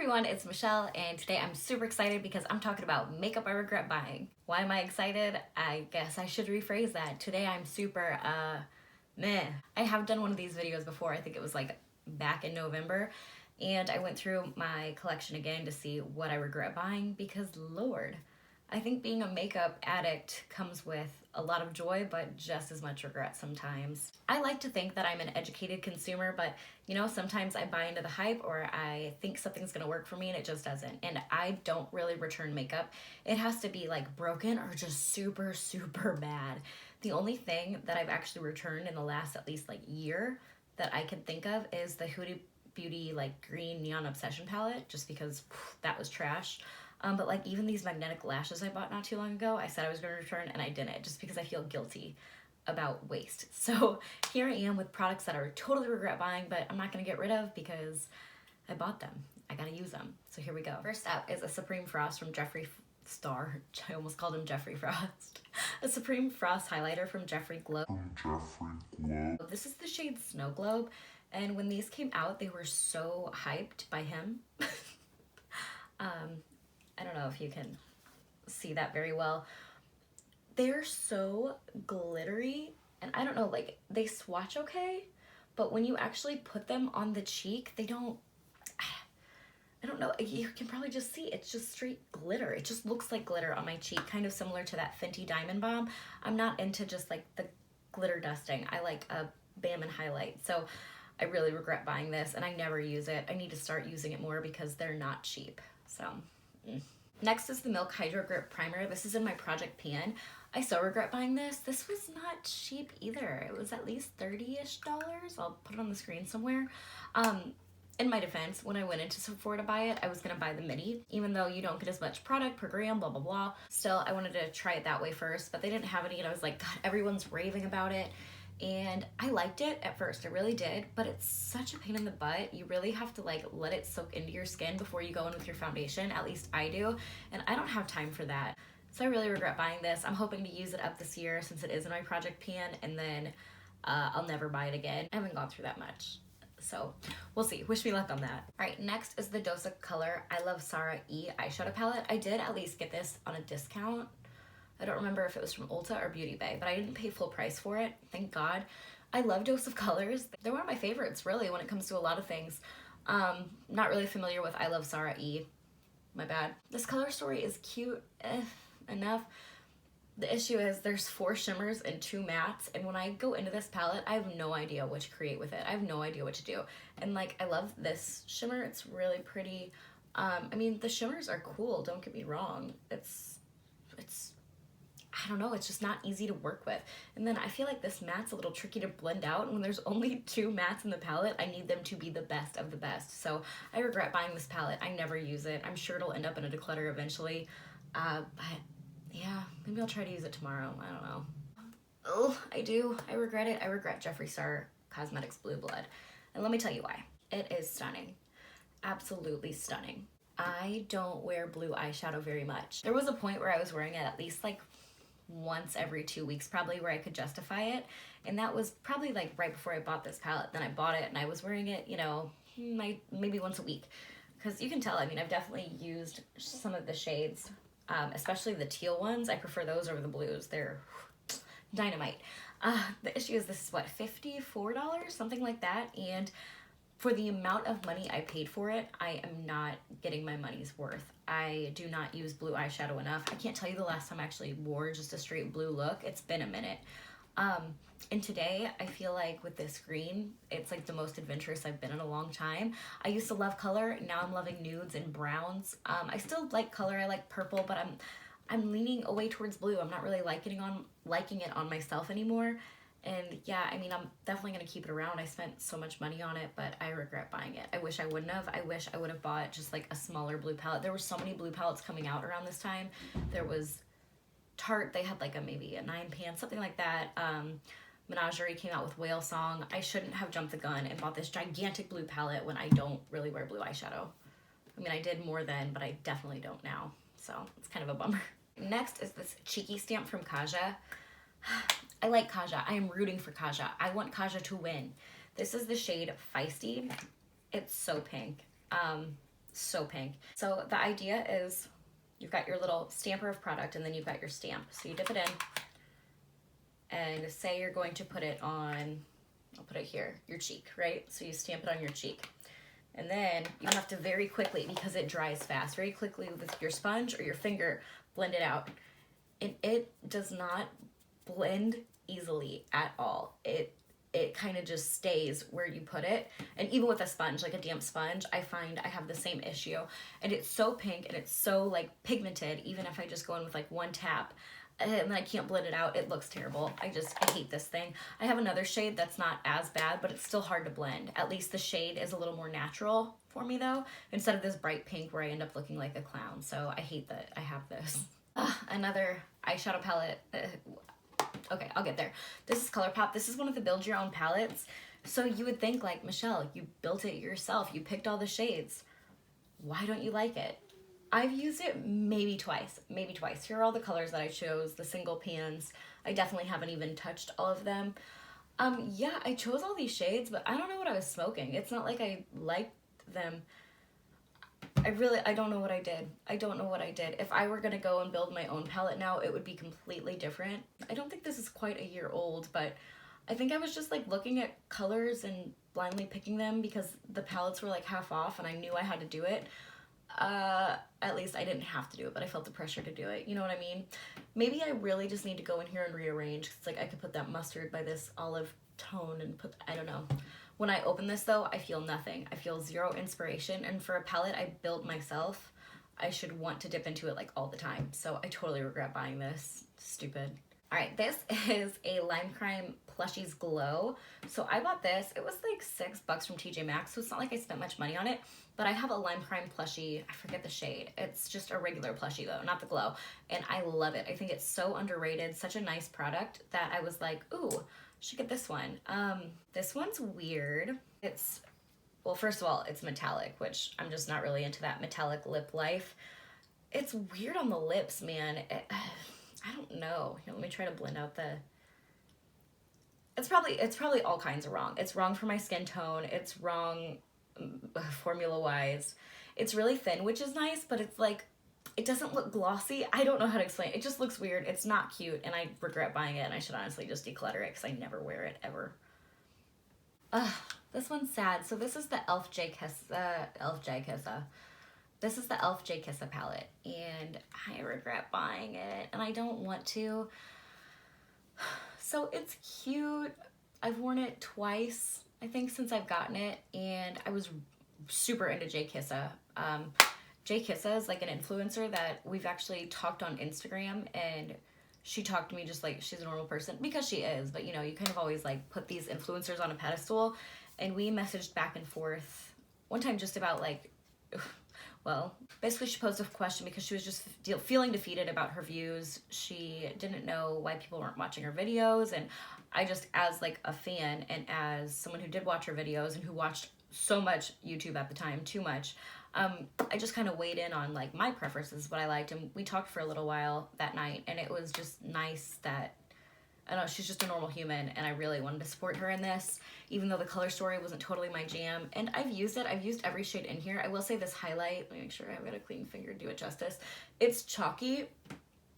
everyone, it's Michelle, and today I'm super excited because I'm talking about makeup I regret buying. Why am I excited? I guess I should rephrase that. Today I'm super, meh. I have done one of these videos before. I think it was like back in November, and I went through my collection again to see what I regret buying because Lord, I think being a makeup addict comes with a lot of joy, but just as much regret sometimes. I like to think that I'm an educated consumer, but you know, sometimes I buy into the hype or I think something's gonna work for me and it just doesn't. And I don't really return makeup. It has to be like broken or just super, super bad. The only thing that I've actually returned in the last at least like year that I can think of is the Huda Beauty like green neon obsession palette, just because that was trash. But like even these magnetic lashes I bought not too long ago, I said I was going to return and I didn't, just because I feel guilty about waste. So here I am with products that I totally regret buying, but I'm not going to get rid of because I bought them. I got to use them. So here we go. First up is a Supreme Frost from Jeffree Star. I almost called him Jeffree Frost. A Supreme Frost highlighter from Jeffree Glow. This is the shade Snow Globe, and when these came out, they were so hyped by him. I don't know if you can see that very well. They're so glittery, and I don't know, like they swatch okay, but when you actually put them on the cheek, they don't, I don't know, you can probably just see it's just straight glitter. It just looks like glitter on my cheek, kind of similar to that Fenty Diamond Bomb. I'm not into just like the glitter dusting. I like a bam and highlight. So I really regret buying this, and I never use it. I need to start using it more because they're not cheap. So, Next is the Milk Hydro Grip Primer. This is in my Project Pan. I so regret buying this. This was not cheap either. It was at least $30-ish. I'll put it on the screen somewhere. In my defense, when I went into Sephora to buy it, I was gonna buy the midi, even though you don't get as much product per gram, blah, blah, blah. Still, I wanted to try it that way first, but they didn't have any, and I was like, God, everyone's raving about it. And I liked it at first, I really did, but it's such a pain in the butt. You really have to like let it soak into your skin before you go in with your foundation, at least I do, and I don't have time for that. So I really regret buying this. I'm hoping to use it up this year since it is in my Project Pan, and then I'll never buy it again. I haven't gone through that much, so we'll see. Wish me luck on that. All right, next is the Dose of Color I Love Sarah E eyeshadow palette. I did at least get this on a discount. I don't remember if it was from Ulta or Beauty Bay, but I didn't pay full price for it, thank God. I love Dose of Colors. They're one of my favorites, really, when it comes to a lot of things. Not really familiar with I Love Sarah E. My bad. This color story is cute enough. The issue is there's 4 shimmers and 2 mattes, and when I go into this palette, I have no idea what to create with it. I have no idea what to do. And like, I love this shimmer. It's really pretty. I mean, the shimmers are cool, don't get me wrong. It's I don't know, it's just not easy to work with. And then I feel like this matte's a little tricky to blend out, and when there's only 2 mattes in the palette, I need them to be the best of the best. So I regret buying this palette. I never use it. I'm sure it'll end up in a declutter eventually. But yeah, maybe I'll try to use it tomorrow. I don't know. Oh, I do. I regret it. I regret Jeffree Star Cosmetics Blue Blood. And let me tell you why. It is stunning. Absolutely stunning. I don't wear blue eyeshadow very much. There was a point where I was wearing it at least like once every 2 weeks probably, where I could justify it, and that was probably like right before I bought this palette. Then I bought it and I was wearing it, you know, maybe once a week, because you can tell, I mean, I've definitely used some of the shades, especially the teal ones. I prefer those over the blues. They're dynamite. The issue is this is what, $54, something like that, and for the amount of money I paid for it, I am not getting my money's worth. I do not use blue eyeshadow enough. I can't tell you the last time I actually wore just a straight blue look. It's been a minute. And today, I feel like with this green, it's like the most adventurous I've been in a long time. I used to love color, now I'm loving nudes and browns. I still like color, I like purple, but I'm leaning away towards blue. I'm not really liking it on myself anymore. And yeah, I mean, I'm definitely going to keep it around. I spent so much money on it, but I regret buying it. I wish I wouldn't have. I wish I would have bought just like a smaller blue palette. There were so many blue palettes coming out around this time. There was Tarte, they had like maybe a 9 pan, something like that. Menagerie came out with Whale Song. I shouldn't have jumped the gun and bought this gigantic blue palette when I don't really wear blue eyeshadow. I mean, I did more then, but I definitely don't now. So it's kind of a bummer. Next is this Cheeky Stamp from Kaja. I like Kaja. I am rooting for Kaja. I want Kaja to win. This is the shade Feisty. It's so pink. So pink. So the idea is you've got your little stamper of product and then you've got your stamp. So you dip it in and say you're going to put it on, I'll put it here, your cheek, right? So you stamp it on your cheek. And then you have to very quickly, because it dries fast, very quickly with your sponge or your finger, blend it out. And it does not blend easily at all. It kind of just stays where you put it. And even with a sponge, like a damp sponge, I find I have the same issue. And it's so pink and it's so like pigmented, even if I just go in with like one tap and I can't blend it out, it looks terrible. I hate this thing. I have another shade that's not as bad, but it's still hard to blend. At least the shade is a little more natural for me though, instead of this bright pink where I end up looking like a clown. So I hate that I have this. Another eyeshadow palette. Okay, I'll get there. This is ColourPop. This is one of the build your own palettes. So you would think like, Michelle, you built it yourself. You picked all the shades. Why don't you like it? I've used it maybe twice. Here are all the colors that I chose, the single pans. I definitely haven't even touched all of them. Yeah, I chose all these shades, but I don't know what I was smoking. It's not like I liked them. I don't know what I did. I don't know what I did. If I were gonna go and build my own palette now, it would be completely different. I don't think this is quite a year old, but I think I was just like looking at colors and blindly picking them because the palettes were like half off and I knew I had to do it. At least I didn't have to do it, but I felt the pressure to do it. You know what I mean? Maybe I really just need to go in here and rearrange. Cause like I could put that mustard by this olive tone and put, I don't know. When I open this though, I feel nothing. I feel zero inspiration. And for a palette I built myself, I should want to dip into it like all the time. So I totally regret buying this. Stupid. All right, this is a Lime Crime Plushies Glow. So I bought this. It was like $6 from TJ Maxx, so it's not like I spent much money on it. But I have a Lime Crime plushie. I forget the shade. It's just a regular plushie though, not the glow. And I love it. I think it's so underrated. Such a nice product that I was like, ooh, should get this one. This one's weird. It's, well, first of all, it's metallic, which I'm just not really into that metallic lip life. It's weird on the lips, man. I don't know. Here, let me try to blend out the... It's probably all kinds of wrong. It's wrong for my skin tone. It's wrong formula-wise. It's really thin, which is nice, but it's like, it doesn't look glossy. I don't know how to explain it. It just looks weird. It's not cute, and I regret buying it, and I should honestly just declutter it because I never wear it, ever. This one's sad. So this is the e.l.f. J Kissa. This is the e.l.f. J Kissa palette, and I regret buying it, and I don't want to. So it's cute. I've worn it twice, I think, since I've gotten it, and I was super into J Kissa. J Kissa is like an influencer that we've actually talked on Instagram, and she talked to me just like she's a normal person, because she is, but you know, you kind of always like put these influencers on a pedestal, and we messaged back and forth one time just about like, well, basically she posed a question because she was just feeling defeated about her views. She didn't know why people weren't watching her videos, and I just, as like a fan and as someone who did watch her videos and who watched so much YouTube at the time, too much, I just kind of weighed in on like my preferences, what I liked, and we talked for a little while that night, and it was just nice that, I don't know, she's just a normal human, and I really wanted to support her in this, even though the color story wasn't totally my jam. And I've used it. I've used every shade in here. I will say this highlight, let me make sure I've got a clean finger to do it justice. It's chalky,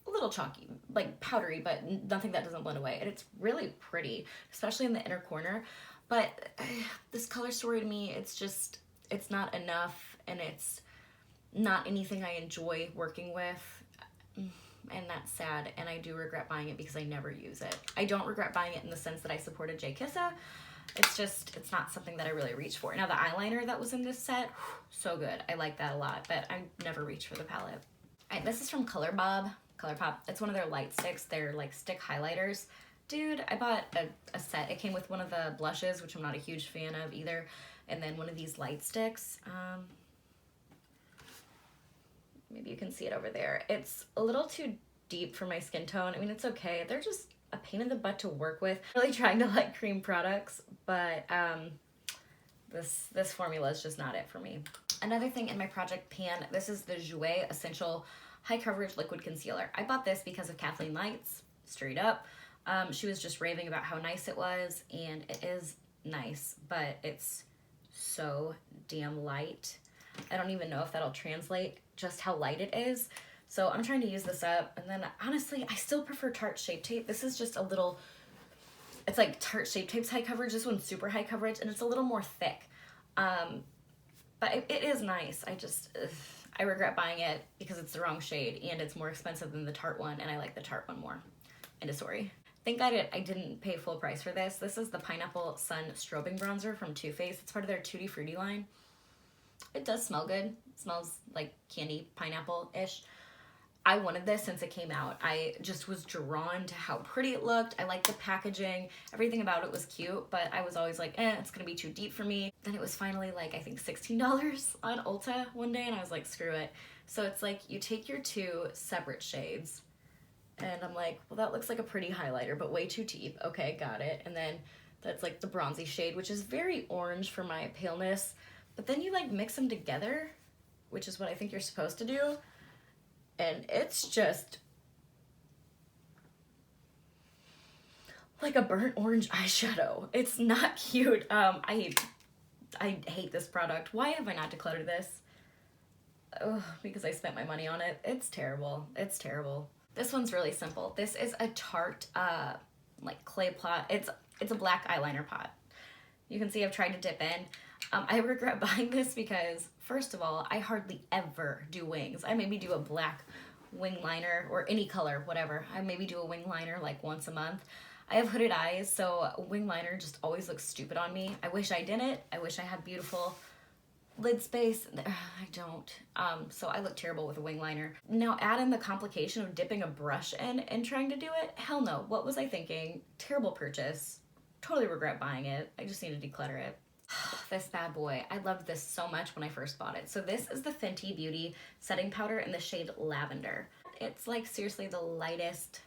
a little chalky, like powdery, but nothing that doesn't blend away. And it's really pretty, especially in the inner corner. But this color story to me, it's just, it's not enough, and it's not anything I enjoy working with. And that's sad, and I do regret buying it because I never use it. I don't regret buying it in the sense that I supported J Kissa. It's just, it's not something that I really reach for. Now the eyeliner that was in this set, so good. I like that a lot, but I never reach for the palette. All right, this is from ColourPop. It's one of their light sticks. They're like stick highlighters. Dude, I bought a set. It came with one of the blushes, which I'm not a huge fan of either, and then one of these light sticks. Maybe you can see it over there. It's a little too deep for my skin tone. I mean, it's okay. They're just a pain in the butt to work with. I'm really trying to like cream products, but this formula is just not it for me. Another thing in my project pan, this is the Jouer Essential High Coverage Liquid Concealer. I bought this because of Kathleen Lights, straight up. She was just raving about how nice it was, and it is nice, but it's so damn light. I don't even know if that'll translate just how light it is. So I'm trying to use this up. And then honestly, I still prefer Tarte Shape Tape. This is just a little, it's like Tarte Shape Tape's high coverage. This one's super high coverage and it's a little more thick. But it is nice. I regret buying it because it's the wrong shade and it's more expensive than the Tarte one, and I like the Tarte one more. End of story. Thank God I didn't pay full price for this. This is the Pineapple Sun Strobing Bronzer from Too Faced. It's part of their Tutti Frutti line. It does smell good. It smells like candy, pineapple-ish. I wanted this since it came out. I just was drawn to how pretty it looked. I liked the packaging. Everything about it was cute, but I was always like, it's gonna be too deep for me. Then it was finally like, I think $16 on Ulta one day, and I was like, screw it. So it's like, you take your two separate shades, and I'm like, well, that looks like a pretty highlighter, but way too deep. Okay, got it. And then that's like the bronzy shade, which is very orange for my paleness. But then you like mix them together, which is what I think you're supposed to do. And it's just like a burnt orange eyeshadow. It's not cute. I hate this product. Why have I not decluttered this? Oh, because I spent my money on it. It's terrible. It's terrible. This one's really simple. This is a Tarte like clay pot. It's a black eyeliner pot. You can see I've tried to dip in. I regret buying this because, first of all, I hardly ever do wings. I maybe do a black wing liner, or any color, whatever. I maybe do a wing liner like once a month. I have hooded eyes, so a wing liner just always looks stupid on me. I wish I didn't. I wish I had beautiful lid space. I don't. So I look terrible with a wing liner. Now add in the complication of dipping a brush in and trying to do it. Hell no. What was I thinking? Terrible purchase. Totally regret buying it. I just need to declutter it. This bad boy. I loved this so much when I first bought it. So this is the Fenty Beauty setting powder in the shade Lavender. It's like seriously the lightest,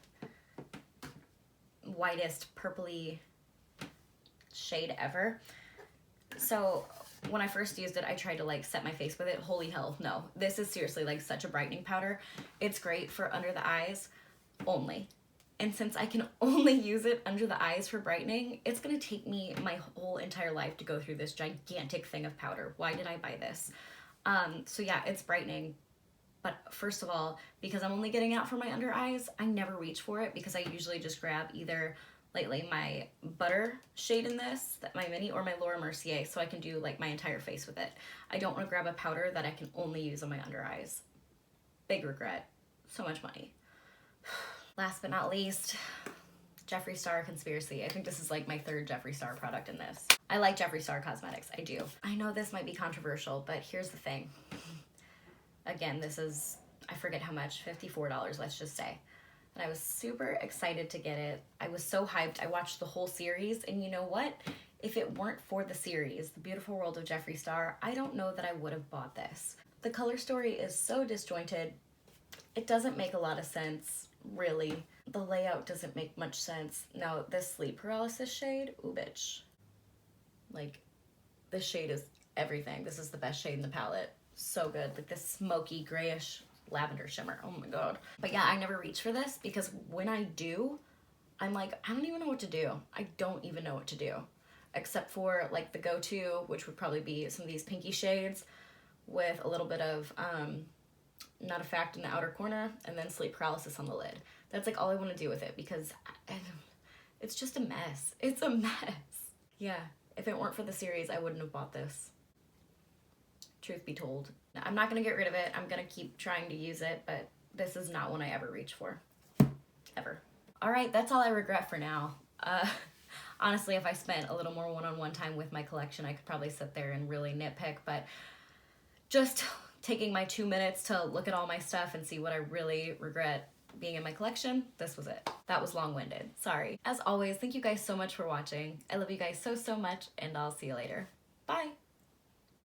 whitest, purpley shade ever. So when I first used it, I tried to like set my face with it. Holy hell, no. This is seriously like such a brightening powder. It's great for under the eyes only. And since I can only use it under the eyes for brightening, it's gonna take me my whole entire life to go through this gigantic thing of powder. Why did I buy this? So yeah, it's brightening. But first of all, because I'm only getting out for my under eyes, I never reach for it because I usually just grab either lately my butter shade in this, my mini, or my Laura Mercier, so I can do like my entire face with it. I don't wanna grab a powder that I can only use on my under eyes. Big regret. So much money. Last but not least, Jeffree Star Conspiracy. I think this is like my third Jeffree Star product in this. I like Jeffree Star cosmetics, I do. I know this might be controversial, but here's the thing. Again, this is, I forget how much, $54, let's just say. And I was super excited to get it. I was so hyped. I watched the whole series, and you know what? If it weren't for the series, The Beautiful World of Jeffree Star, I don't know that I would have bought this. The color story is so disjointed. It doesn't make a lot of sense. Really, the layout doesn't make much sense. Now this sleep paralysis shade, ooh bitch, like this shade is everything. This is the best shade in the palette. So good, like this smoky grayish lavender shimmer. Oh my god. But yeah, I never reach for this because when I do, I'm like, I don't even know what to do. I don't even know what to do, except for like the go-to, which would probably be some of these pinky shades with a little bit of Not a Fact in the outer corner, and then sleep paralysis on the lid. That's like all I want to do with it because it's just a mess. It's a mess. Yeah, if it weren't for the series, I wouldn't have bought this. Truth be told. I'm not going to get rid of it. I'm going to keep trying to use it, but this is not one I ever reach for. Ever. All right, that's all I regret for now. Honestly, if I spent a little more one-on-one time with my collection, I could probably sit there and really nitpick, but just taking my 2 minutes to look at all my stuff and see what I really regret being in my collection, this was it. That was long-winded. Sorry. As always, thank you guys so much for watching. I love you guys so, so much, and I'll see you later. Bye!